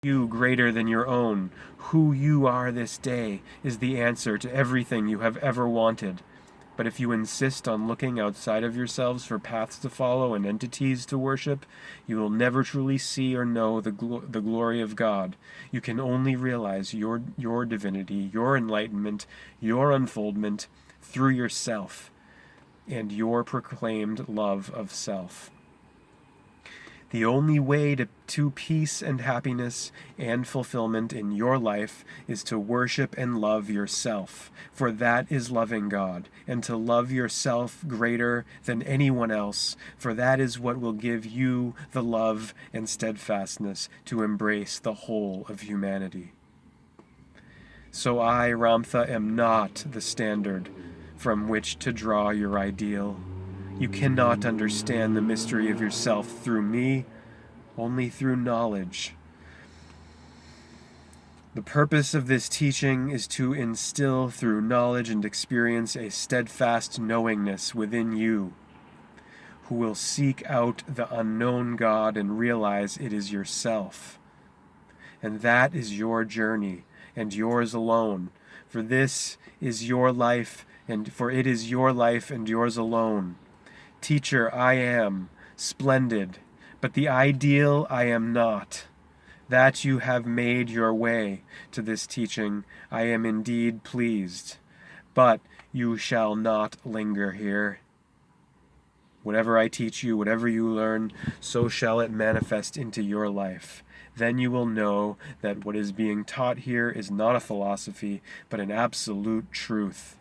You greater than your own. Who you are this day is the answer to everything you have ever wanted. But if you insist on looking outside of yourselves for paths to follow and entities to worship, you will never truly see or know the glory of God. You can only realize your divinity, your enlightenment, your unfoldment through yourself and your proclaimed love of self. The only way to peace and happiness and fulfillment in your life is to worship and love yourself, for that is loving God, and to love yourself greater than anyone else, for that is what will give you the love and steadfastness to embrace the whole of humanity. So I, Ramtha, am not the standard from which to draw your ideal. You cannot understand the mystery of yourself through me, only through knowledge. The purpose of this teaching is to instill through knowledge and experience a steadfast knowingness within you, who will seek out the unknown God and realize it is yourself. And that is your journey, and yours alone, for this is your life, and for it is your life and yours alone. Teacher, I am splendid, but the ideal I am not. That you have made your way to this teaching, I am indeed pleased. But you shall not linger here. Whatever I teach you, whatever you learn, so shall it manifest into your life. Then you will know that what is being taught here is not a philosophy, but an absolute truth.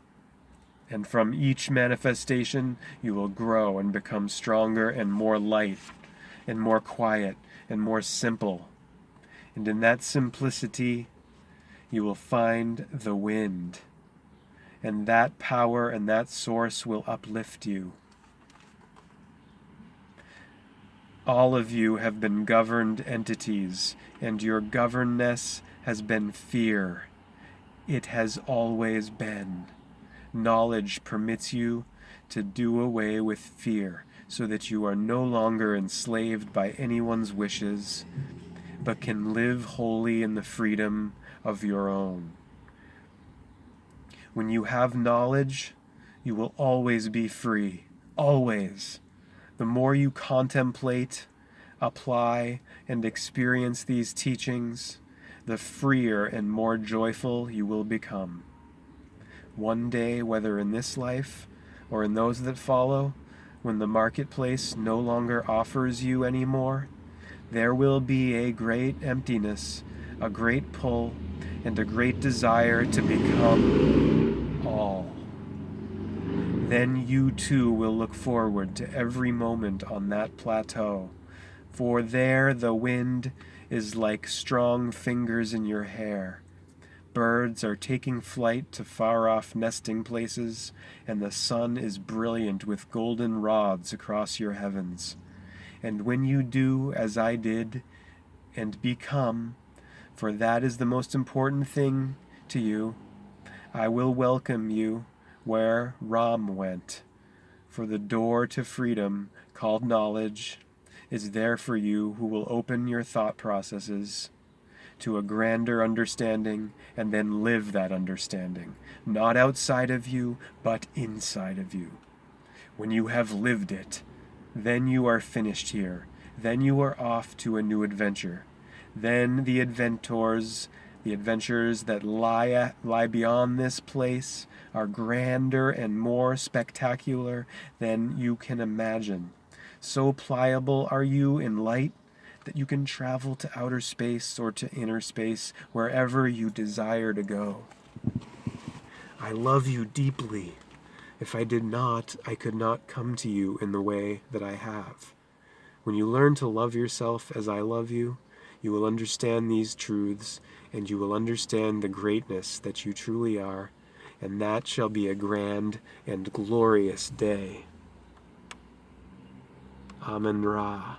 And from each manifestation, you will grow and become stronger and more light, and more quiet, and more simple. And in that simplicity, you will find the wind. And that power and that source will uplift you. All of you have been governed entities, and your governedness has been fear. It has always been. Knowledge permits you to do away with fear, so that you are no longer enslaved by anyone's wishes, but can live wholly in the freedom of your own. When you have knowledge, you will always be free. Always. The more you contemplate, apply, and experience these teachings, the freer and more joyful you will become. One day, whether in this life or in those that follow, when the marketplace no longer offers you any more, there will be a great emptiness, a great pull, and a great desire to become all. Then you too will look forward to every moment on that plateau, for there the wind is like strong fingers in your hair. Birds are taking flight to far-off nesting places, and the sun is brilliant with golden rods across your heavens. And when you do as I did, and become, for that is the most important thing to you, I will welcome you where Ram went, for the door to freedom, called knowledge, is there for you who will open your thought processes to a grander understanding, and then live that understanding, not outside of you, but inside of you. When you have lived it, then you are finished here. Then you are off to a new adventure. Then the adventures that lie beyond this place are grander and more spectacular than you can imagine. So pliable are you in light that you can travel to outer space or to inner space, wherever you desire to go. I love you deeply. If I did not, I could not come to you in the way that I have. When you learn to love yourself as I love you, you will understand these truths, and you will understand the greatness that you truly are, and that shall be a grand and glorious day. Amen Ra.